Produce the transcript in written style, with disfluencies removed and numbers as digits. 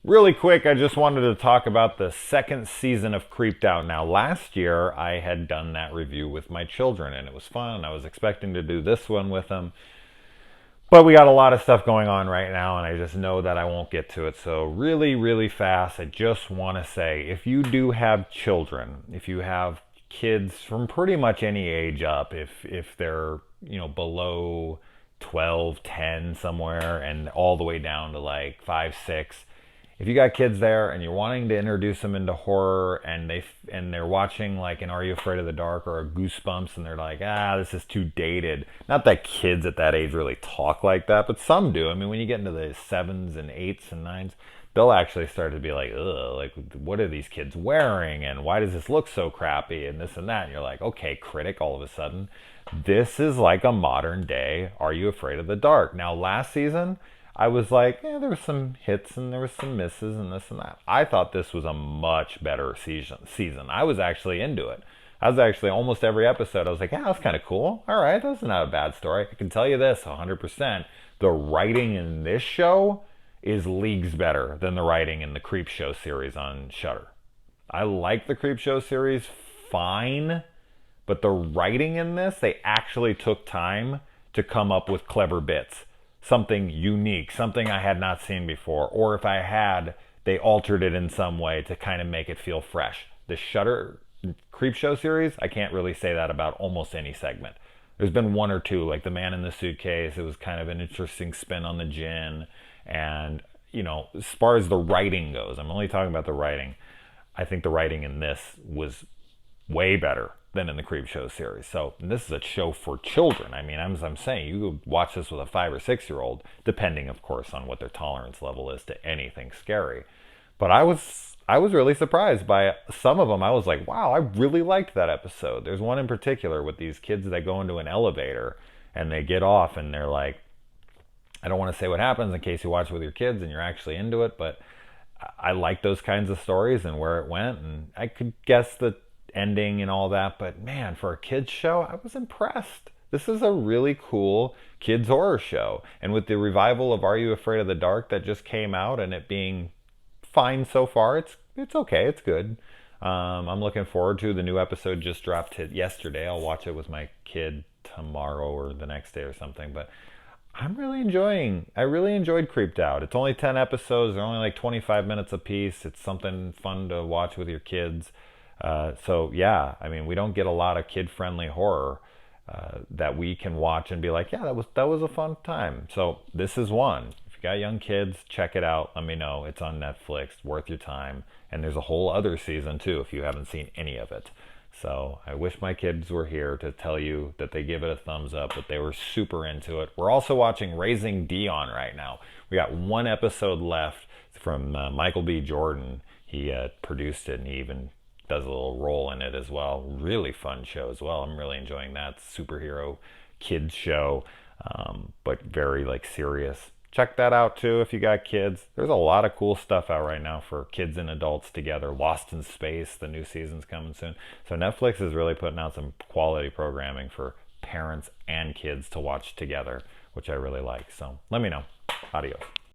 Really quick, I just wanted to talk about the second season of Creeped Out. Now, last year I had done that review with my children, and it was fun, and I was expecting to do this one with them. But we got a lot of stuff going on right now, and I just know that I won't get to it. So, really, really fast, I just want to say if you do have children, if you have kids from pretty much any age up, if they're, below 12, 10 somewhere, and all the way down to like 5, 6, if you got kids there and you're wanting to introduce them into horror and they're watching like an Are You Afraid of the Dark or a Goosebumps and they're like, this is too dated. Not that kids at that age really talk like that, but some do. I mean, when you get into the 7s and 8s and 9s, they'll actually start to be like, ugh, like what are these kids wearing and why does this look so crappy and this and that. And you're like, okay, critic, all of a sudden. This is like a modern day Are You Afraid of the Dark. Now, last season, I was like, there were some hits and there was some misses and this and that. I thought this was a much better season. I was actually into it. I was actually almost every episode. I was like, that's kind of cool. All right, that's not a bad story. I can tell you this 100%. The writing in this show is leagues better than the writing in the Creep Show series on Shudder. I like the Creep Show series fine, but the writing in this, they actually took time to come up with clever bits. Something unique, something I had not seen before, or if I had, they altered it in some way to kind of make it feel fresh. The Shudder Creep Show series, I can't really say that about almost any segment. There's been one or two, like The Man in the Suitcase, it was kind of an interesting spin on the gin, and, as far as the writing goes, I'm only talking about the writing, I think the writing in this was way better than in the Creep Show series. So this is a show for children. I mean, as I'm saying, you could watch this with a 5 or 6-year-old, depending, of course, on what their tolerance level is to anything scary. But I was really surprised by some of them. I was like, wow, I really liked that episode. There's one in particular with these kids that go into an elevator and they get off and they're like, I don't want to say what happens in case you watch it with your kids and you're actually into it, but I like those kinds of stories and where it went, and I could guess the ending and all that, but man, for a kids show, I was impressed. This is a really cool kids horror show, and with the revival of Are You Afraid of the Dark that just came out and it being fine so far, it's okay, it's good. I'm looking forward to the new episode. Just dropped it yesterday. I'll watch it with my kid tomorrow or the next day or something, but I really enjoyed Creeped Out. It's only 10 episodes. They're only like 25 minutes a piece. It's something fun to watch with your kids. So yeah, I mean, we don't get a lot of kid-friendly horror that we can watch and be like, yeah, that was a fun time. So this is one. If you got young kids, check it out. Let me know. It's on Netflix. Worth your time. And there's a whole other season too if you haven't seen any of it. So I wish my kids were here to tell you that they give it a thumbs up, but they were super into it. We're also watching Raising Dion right now. We got one episode left from Michael B. Jordan. He produced it and he even does a little role in it as well. Really fun show as well. I'm really enjoying that superhero kids show, but very like serious. Check that out too if you got kids. There's a lot of cool stuff out right now for kids and adults together. Lost in Space, the new season's coming soon. So Netflix is really putting out some quality programming for parents and kids to watch together, which I really like. So let me know. Adios.